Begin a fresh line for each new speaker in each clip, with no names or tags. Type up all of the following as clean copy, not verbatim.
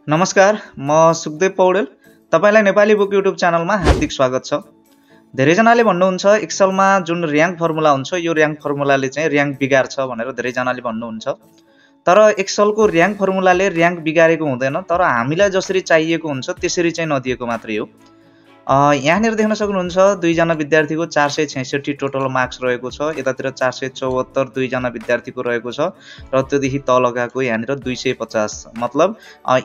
नमस्कार, म सुखदेव पौडेल। तपाईलाई नेपाली बुक युट्युब च्यानलमा हार्दिक स्वागत छ। धेरैजनाले भन्नुहुन्छ एक्सेलमा जुन र्याङ्क फर्मुला हुन्छ यो र्याङ्क फर्मुलाले चाहिँ र्याङ्क बिगार्छ भनेर धेरैजनाले भन्नुहुन्छ। तर एक्सेलको र्याङ्क फर्मुलाले र्याङ्क बिगारेको हुँदैन, तर हामीलाई जसरी चाहिएको हुन्छ त्यसरी चाहिँ नदिएको मात्रै हो। यहाँनिर देख्न सक्नुहुन्छ दुईजना विद्यार्थीको 466 टोटल मार्क्स रहेको छ, यतातिर 474 दुईजना विद्यार्थीको रहेको छ र त्योदेखि तल गएको यहाँनिर 250 मतलब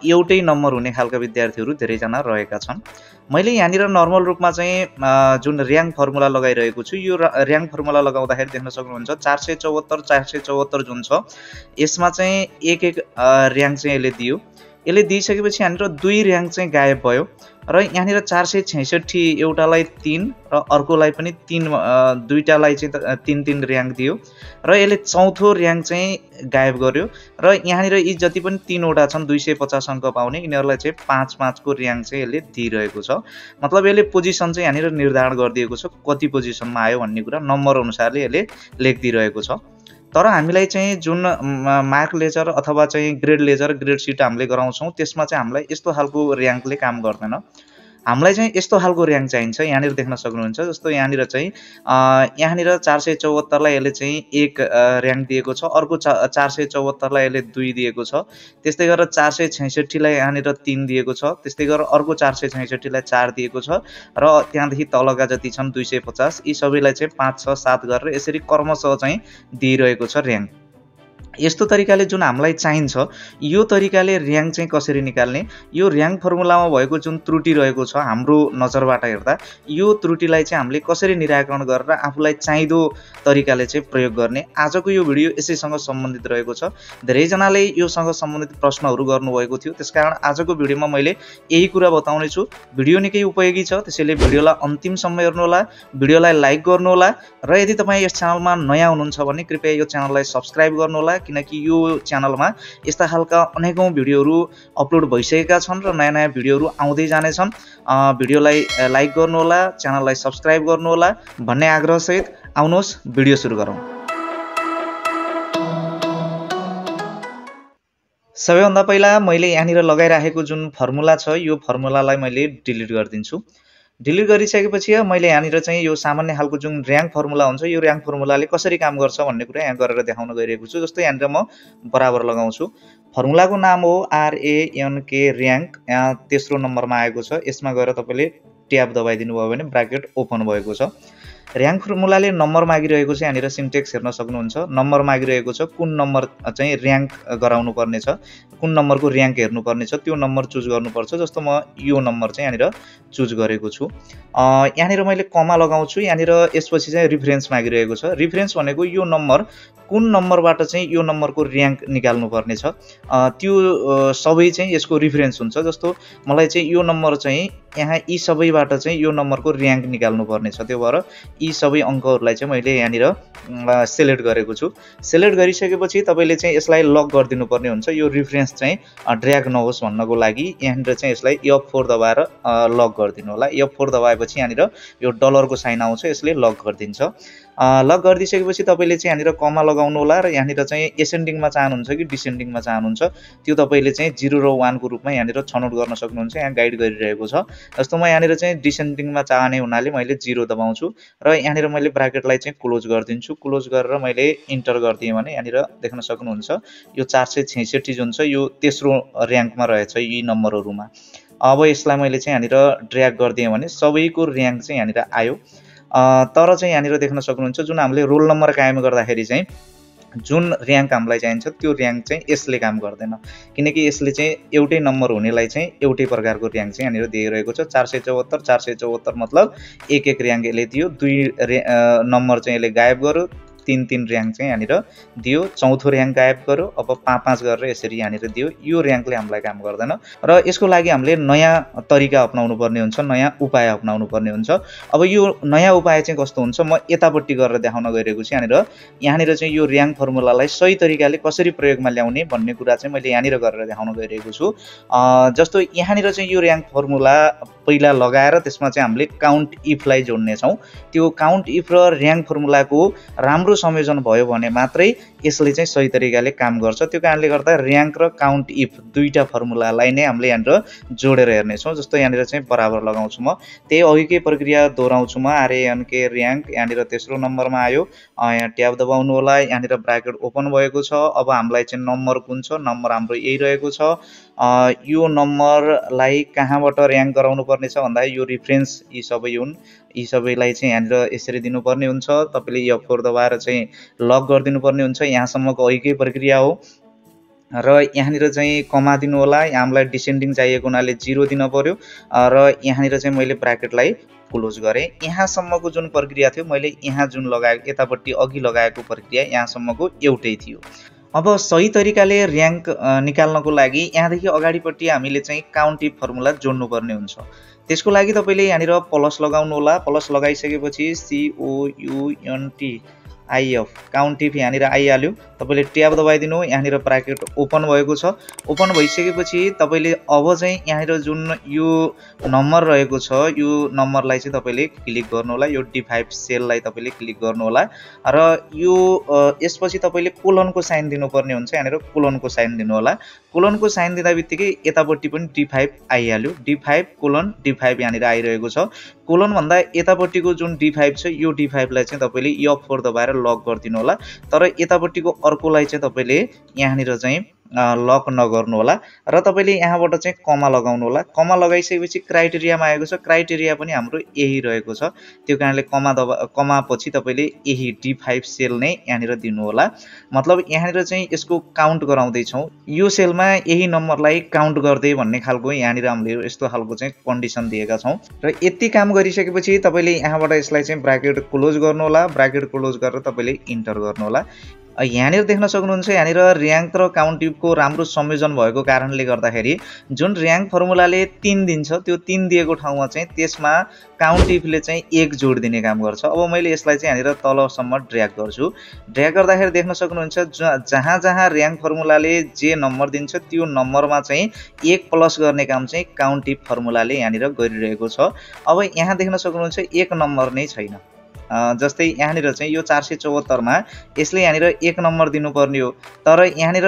एउटै नम्बर हुने खालका विद्यार्थीहरू धेरैजना रहेका छन्। मैले यहाँनिर नर्मल रूपमा चाहिँ जुन र्याङ्क फर्मुला लगाइरहेको छु यो र्याङ्क फर्मुला लगाउँदाखेरि देख्न सक्नुहुन्छ 474 जुन छ यसमा चाहिँ एक र्याङ्क चाहिँ यसले दियो। यसले दिइसकेपछि यहाँनिर दुई र्याङ्क चाहिँ गायब भयो र यहाँनिर 466 एउटालाई 3 र अर्कोलाई पनि 3 दुईटालाई चाहिँ 3 र्याङ्क दियो र यसले चौथो र्याङ्क चाहिँ गायब गर्यो र यहाँनिर यी जति पनि 3 वटा छन् 250 अङ्क पाउने यिनीहरूलाई चाहिँ 5 को र्याङ्क चाहिँ यसले दिइरहेको छ। मतलब यसले पोजिसन चाहिँ यहाँनिर निर्धारण गरिदिएको छ कति पोजिसनमा आयो भन्ने कुरा नम्बर अनुसारले यसले लेखिदिइरहेको छ। तर हामीलाई चाहिँ जुन मार्क लेजर अथवा चाहिँ ग्रेड लेजर ग्रेड सिट हामीले गराउँछौँ त्यसमा चाहिँ हामीलाई यस्तो खालको र्याङ्कले काम गर्दैन। हामीलाई चाहिँ यस्तो खालको र्याङ्क चाहिन्छ। यहाँनिर देख्न सक्नुहुन्छ जस्तो यहाँनिर चाहिँ यहाँनिर 474 लाई यसले चाहिँ 1 र्याङ्क दिएको छ, अर्को 474 लाई यसले 2 दिएको छ, त्यस्तै गरेर 466 लाई यहाँनिर 3 दिएको छ, त्यस्तै गरेर अर्को 466 लाई 4 दिएको छ र त्यहाँदेखि तलका जति छन् 250 यी सबैलाई चाहिँ 5 6 7 गरेर यसरी क्रमशः चाहिँ दिइरहेको छ र्याङ्क। यस्तो तरिकाले जुन हामीलाई चाहिन्छ यो तरिकाले र्याङ्क चाहिँ कसरी निकाल्ने, यो र्याङ्क फर्मुलामा भएको जुन त्रुटि रहेको छ हाम्रो नजरबाट हेर्दा यो त्रुटिलाई चाहिँ हामीले कसरी निराकरण गरेर आफूलाई चाहिदो तरिकाले चाहिँ प्रयोग गर्ने। आजको यो भिडियो यसैसँग सम्बन्धित रहेको छ। धेरैजनाले योसँग सम्बन्धित प्रश्नहरू गर्नुभएको थियो, त्यसकारण आजको भिडियोमा मैले यही कुरा बताउने छु। भिडियो निकै उपयोगी छ, त्यसैले भिडियोलाई अन्तिमसम्म हेर्नुहोला, भिडियोलाई लाइक गर्नुहोला र यदि तपाईँ यस च्यानलमा नयाँ हुनुहुन्छ भने कृपया यो च्यानललाई सब्स्क्राइब गर्नुहोला, किनकि यो च्यानलमा यस्ता खालका अनेकौं भिडियोहरू अपलोड भइसकेका छन् र नयाँ नयाँ भिडियोहरू आउँदै जानेछन्। भिडियोलाई लाइक गर्नुहोला, च्यानललाई सब्स्क्राइब गर्नुहोला भन्ने आग्रहसहित आउनुहोस् भिडियो सुरु गरौँ। सबैभन्दा पहिला मैले यहाँनिर लगाइराखेको जुन फर्मुला छ यो फर्मुलालाई मैले डिलिट गरिदिन्छु। डिलिट गरिसकेपछि मैले यहाँनिर चाहिँ यो सामान्य खालको जुन र्याङ्क फर्मुला हुन्छ यो र्याङ्क फर्मुलाले कसरी काम गर्छ भन्ने कुरा यहाँ गरेर देखाउन गइरहेको छु। जस्तो यहाँनिर म बराबर लगाउँछु। फर्मुलाको नाम हो RANK र्याङ्क, यहाँ तेस्रो नम्बरमा आएको छ। यसमा गएर तपाईँले ट्याब दबाइदिनु भयो भने ब्राकेट ओपन भएको छ। र्याङ्क फर्मुलाले नम्बर मागिरहेको छ, यहाँनिर सिन्टेक्स हेर्न सक्नुहुन्छ। नम्बर मागिरहेको छ, कुन नम्बर चाहिँ र्याङ्क गराउनु पर्ने छ, कुन नम्बरको र्याङ्क हेर्नु पर्ने छ त्यो नम्बर चुज गर्नुपर्छ। जस्तो म यो नम्बर चाहिँ यहाँनिर चुज गरेको छु। यहाँनिर मैले कमा लगाउँछु। यहाँनिर यसपछि चाहिँ रिफरेन्स मागिरहेको छ। रिफरेन्स भनेको यो नम्बर कुन नम्बरबाट चाहिँ यो नम्बरको र्याङ्क निकाल्नु पर्ने छ त्यो सबै चाहिँ यसको रिफरेन्स हुन्छ। जस्तो मलाई चाहिँ यो नम्बर चाहिँ यहाँ यी सबैबाट चाहिँ यो नम्बरको र्याङ्क निकाल्नु पर्ने छ, त्यो भएर यी सबै अङ्कहरूलाई चाहिँ मैले यहाँनिर सेलेक्ट गरेको छु। सेलेक्ट गरिसकेपछि तपाईँले चाहिँ यसलाई लक गरिदिनु पर्ने हुन्छ। यो रिफरेन्स चाहिँ ड्र्याग नहोस् भन्नको लागि यहाँनिर चाहिँ यसलाई F4 दबाएर लक गरिदिनु होला। F4 दबाएपछि यहाँनिर यो डलरको साइन आउँछ, यसले लक गरिदिन्छ। लक गरिदिइसकेपछि तपाईँले चाहिँ यहाँनिर कमा लगाउनु होला र यहाँनिर चाहिँ एसेन्डिङमा चाहनुहुन्छ कि डिसेन्डिङमा चाहनुहुन्छ त्यो तपाईँले चाहिँ 0 र 1 को रूपमा यहाँनिर छनौट गर्न सक्नुहुन्छ। यहाँ गाइड गरिरहेको छ। जस्तो म यहाँनिर चाहिँ डिसेन्डिङमा चाहने हुनाले मैले 0 दबाउँछु र यहाँनिर मैले ब्राकेटलाई चाहिँ क्लोज गरिदिन्छु। क्लोज गरेर मैले इन्टर गरिदिएँ भने यहाँनिर देख्न सक्नुहुन्छ यो 466 जुन छ यो तेस्रो र्याङ्कमा रहेछ यी नम्बरहरूमा। अब यसलाई मैले चाहिँ यहाँनिर ड्र्याग गरिदिएँ भने सबैको र्याङ्क चाहिँ यहाँनिर आयो। तर चाहिँ यहाँनिर देख्न सक्नुहुन्छ जुन हामीले रोल नम्बर कायम गर्दाखेरि चाहिँ जुन र्याङ्क हामीलाई चाहिन्छ त्यो र्याङ्क चाहिँ यसले काम गर्दैन, किनकि यसले चाहिँ एउटै नम्बर हुनेलाई चाहिँ एउटै प्रकारको र्याङ्क चाहिँ यहाँनिर दिइरहेको छ। 474 मतलब एक र्याङ्क यसले दियो, 2 नम्बर चाहिँ यसले गायब गर्यो, 3 र्याङ्क चाहिँ यहाँनिर दियो, चौथो र्याङ्क गायब गर्यो, अब 5 गरेर यसरी यहाँनिर दियो। यो र्याङ्कले हामीलाई काम गर्दैन र यसको लागि हामीले नयाँ तरिका अपनाउनु पर्ने हुन्छ, नयाँ उपाय अपनाउनु पर्ने हुन्छ। अब यो नयाँ उपाय चाहिँ कस्तो हुन्छ म यतापट्टि गरेर देखाउन गइरहेको छु। यहाँनिर चाहिँ यो र्याङ्क फर्मुलालाई सही तरिकाले कसरी प्रयोगमा ल्याउने भन्ने कुरा चाहिँ मैले यहाँनिर गरेर देखाउन गइरहेको छु। जस्तो यहाँनिर चाहिँ यो र्याङ्क फर्मुला पहिला लगाएर त्यसमा चाहिँ हामीले काउन्ट इफलाई जोड्ने छौँ। त्यो काउन्ट इफ र र्याङ्क फर्मुलाको राम्रो संयोजन भयो भने मात्रै यसले चाहिँ सही तरिकाले काम गर्छ। त्यो कारणले गर्दा र्याङ्क र काउन्ट इफ दुईटा फर्मुलालाई नै हामीले यहाँनिर जोडेर हेर्नेछौँ। जस्तो यहाँनिर चाहिँ बराबर लगाउँछु म, त्यही अघिकै प्रक्रिया दोहोऱ्याउँछु म। आरएएनके र्याङ्क यहाँनिर तेस्रो नम्बरमा आयो, यहाँ ट्याब दबाउनु होला, यहाँनिर ब्राकेट ओपन भएको छ। अब हामीलाई चाहिँ नम्बर कुन छ, नम्बर हाम्रो यही रहेको छ। यो नम्बरलाई कहाँबाट र्याङ्क गराउनु पर्ने छ भन्दा यो रिफरेन्स यी सबै हुन्, यी सबैलाई चाहिँ यहाँनिर यसरी दिनुपर्ने हुन्छ। तपाईँले F4 दबाएर चाहिँ लक गरिदिनु पर्ने हुन्छ। यहाँसम्मको अघिकै प्रक्रिया हो र यहाँनिर चाहिँ कमा दिनु होला। हामीलाई डिसेन्डिङ चाहिएको हुनाले 0 दिन पर्यो र यहाँनिर चाहिँ मैले ब्राकेटलाई क्लोज गरेँ। यहाँसम्मको जुन प्रक्रिया थियो मैले यहाँ जुन लगाएको यतापट्टि अघि लगाएको प्रक्रिया यहाँसम्मको एउटै थियो। अब सही तरिकाले र्याङ्क निकाल्नको लागि यहाँदेखि अगाडिपट्टि हामीले चाहिँ काउन्ट इफ फर्मुला जोड्नुपर्ने हुन्छ। त्यसको लागि तपाईँले यहाँनिर प्लस लगाउनु होला। प्लस लगाइसकेपछि COUNTIF काउन्ट इफ यहाँनिर आइहाल्यो। तपाईँले ट्याब दबाइदिनु, यहाँनिर ब्राकेट ओपन भएको छ। ओपन भइसकेपछि तपाईँले अब चाहिँ यहाँनिर जुन यो नम्बर रहेको छ यो नम्बरलाई चाहिँ तपाईँले क्लिक गर्नु होला। यो D5 सेललाई तपाईँले क्लिक गर्नु होला र यो यसपछि तपाईँले कोलनको साइन दिनुपर्ने हुन्छ। यहाँनिर कोलनको साइन दिनु होला। कोलनको साइन दिँदा बित्तिकै यतापट्टि पनि D5 आइहाल्यो। D5 कोलन D5 यहाँनिर आइरहेको छ। कोलन भन्दा यतापट्टिको जुन D5 छ यो D5 लाई चाहिँ तपाईँले F4 दबाएर लक गरिदिनु होला। तर यतापट्टिको अर्कोलाई चाहिँ तपाईँले यहाँनिर चाहिँ लक नगर्नु होला र तपाईँले यहाँबाट चाहिँ कमा लगाउनु होला। कमा लगाइसकेपछि क्राइटेरियामा आएको छ, क्राइटेरिया पनि हाम्रो यही रहेको छ। त्यो कारणले कमा पछि तपाईँले यही D5 सेल नै यहाँनिर दिनु होला। मतलब यहाँनिर चाहिँ यसको काउन्ट गराउँदैछौँ, यो सेलमा यही नम्बरलाई काउन्ट गर्दै भन्ने खालको यहाँनिर हामीले यस्तो खालको चाहिँ कन्डिसन दिएका छौँ। र यति काम गरिसकेपछि तपाईँले यहाँबाट यसलाई चाहिँ ब्राकेट क्लोज गर्नु होला। ब्राकेट क्लोज गरेर तपाईँले इन्टर गर्नु होला। यहाँनिर देख्न सक्नुहुन्छ यहाँनिर र्याङ्क र काउन्ट इफको राम्रो संयोजन भएको कारणले गर्दाखेरि जुन र्याङ्क फर्मुलाले 3 दिन्छ त्यो 3 दिएको ठाउँमा चाहिँ त्यसमा काउन्ट इफले चाहिँ 1 जोड दिने काम गर्छ। अब मैले यसलाई चाहिँ यहाँनिर तलसम्म ड्र्याग गर्छु। ड्र्याग गर्दाखेरि देख्न सक्नुहुन्छ जहाँ जहाँ र्याङ्क फर्मुलाले जे नम्बर दिन्छ त्यो नम्बरमा चाहिँ 1 प्लस गर्ने काम चाहिँ काउन्ट इफ फर्मुलाले यहाँनिर गरिरहेको छ। अब यहाँ देख्न सक्नुहुन्छ 1 नम्बर नै छैन। जस्तै यहाँनिर चाहिँ यो 474 मा यसले यहाँनिर 1 नम्बर दिनुपर्ने हो, तर यहाँनिर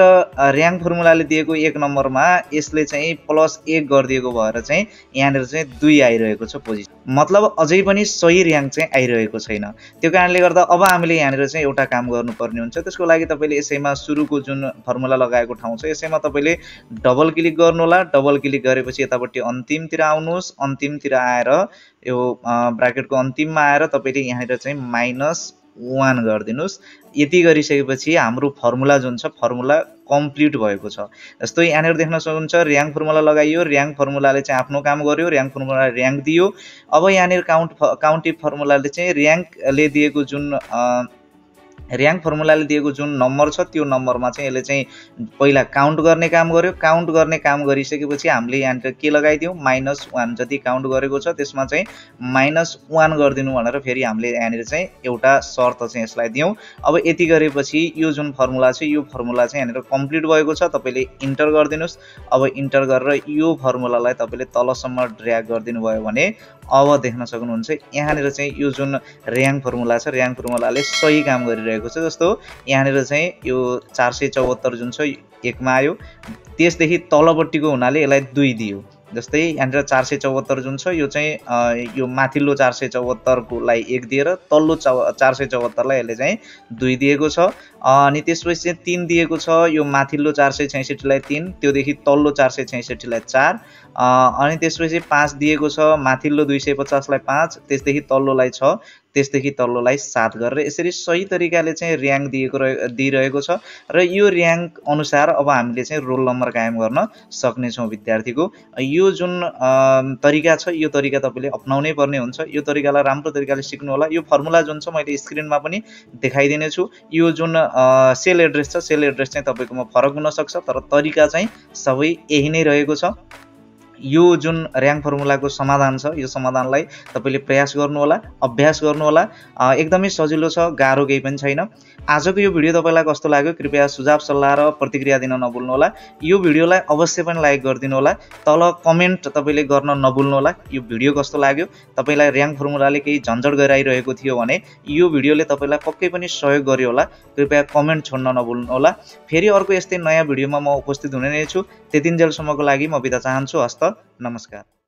र्याङ्क फर्मुलाले दिएको 1 नम्बरमा यसले चाहिँ +1 गरिदिएको भएर चाहिँ यहाँनिर चाहिँ 2 आइरहेको छ पोजिसन। मतलब अझै पनि सही र्याङ्क चाहिँ आइरहेको छैन। त्यो कारणले गर्दा अब हामीले यहाँनिर चाहिँ एउटा काम गर्नुपर्ने हुन्छ। त्यसको लागि तपाईँले यसैमा सुरुको जुन फर्मुला लगाएको ठाउँ छ यसैमा तपाईँले डबल क्लिक गर्नु होला। डबल क्लिक गरेपछि यतापट्टि अन्तिमतिर आउनुहोस्। अन्तिमतिर आएर यो ब्राकेटको अन्तिममा आएर तपाईँले यहाँनिर चाहिँ -1 गरिदिनुहोस्। यति गरिसकेपछि हाम्रो फर्मुला जुन छ फर्मुला कम्प्लिट भएको छ। जस्तो यहाँनिर देख्न सक्नुहुन्छ र्याङ्क फर्मुला लगाइयो, र्याङ्क फर्मुलाले चाहिँ आफ्नो काम गर्यो, र्याङ्क फर्मुला र्याङ्क दियो। अब यहाँनिर काउन्ट इफ फर्मुलाले चाहिँ र्याङ्कले दिएको जुन र्याङ्क फर्मुलाले दिएको जुन नम्बर छ त्यो नम्बरमा चाहिँ यसले चाहिँ पहिला काउन्ट गर्ने काम गर्यो। काउन्ट गर्ने काम गरिसकेपछि हामीले यहाँनिर के लगाइदियौँ -1 जति काउन्ट गरेको छ त्यसमा चाहिँ -1 गरिदिनु भनेर फेरि हामीले यहाँनिर चाहिँ एउटा शर्त चाहिँ यसलाई दियौँ। अब यति गरेपछि यो जुन फर्मुला छ यो फर्मुला चाहिँ यहाँनिर कम्प्लिट भएको छ। तपाईँले इन्टर गरिदिनुहोस्। अब इन्टर गरेर यो फर्मुलालाई तपाईँले तलसम्म ड्र्याग गरिदिनु भयो भने अब देख्न सक्नुहुन्छ यहाँनिर चाहिँ यो जुन र्याङ्क फर्मुला छ र्याङ्क फर्मुलाले सही काम गरिरहेको छ। जस्तो यहाँनिर चाहिँ यो 474 जुन छ 1 मा आयो, त्यसदेखि तलपट्टिको हुनाले यसलाई 2 दियो। जस्तै यहाँनिर 474 जुन छ यो चाहिँ यो माथिल्लो 474 को लाई 1 दिएर तल्लो 474 लाई यसले चाहिँ 2 दिएको छ। अनि त्यसपछि चाहिँ 3 दिएको छ। यो माथिल्लो 466 लाई 3, त्योदेखि तल्लो 466 लाई 4, अनि त्यसपछि 5 दिएको छ। माथिल्लो 250 लाई 5, त्यसदेखि तल्लोलाई 6, त्यसदेखि तल्लोलाई 7 गरेर यसरी सही तरिकाले चाहिँ र्याङ्क दिइरहेको छ। र यो र्याङ्क अनुसार अब हामीले चाहिँ रोल नम्बर कायम गर्न सक्ने छौँ विद्यार्थीको। यो जुन तरिका छ यो तरिका तपाईँले अपनाउनै पर्ने हुन्छ। यो तरिकालाई राम्रो तरिकाले सिक्नु होला। यो फर्मुला जुन छ मैले स्क्रिनमा पनि देखाइदिने छु। यो जुन सेल एड्रेस छ सेल एड्रेस चाहिँ तपाईँकोमा फरक हुन सक्छ, तर तरिका चाहिँ सबै यही नै रहेको छ। यो जुन र्याङ्क फर्मुलाको समाधान छ यो समाधानलाई तपाईले प्रयास गर्नुहोला, अभ्यास गर्नुहोला। एकदमै सजिलो छ, गाह्रो केही पनि छैन। आजको यो भिडियो तपाईलाई कस्तो लाग्यो कृपया सुझाव सल्लाह र प्रतिक्रिया दिन नभुल्नुहोला। यो भिडियोलाई अवश्य पनि लाइक गरिदिनु होला। तल कमेन्ट तपाईले गर्न नभुल्नुहोला। यो भिडियो कस्तो लाग्यो, तपाईलाई र्याङ्क फर्मुलाले केही झन्झट गराइरहेको थियो भने यो भिडियोले तपाईलाई पक्कै पनि सहयोग गर्यो होला। कृपया कमेन्ट छोड्न नभुल्नुहोला। फेरि अर्को यस्तै नयाँ भिडियोमा म उपस्थित हुने नै छु। त्यतिन्जेलसम्मको लागि म बिदा चाहन्छु। हस्त नमस्कार।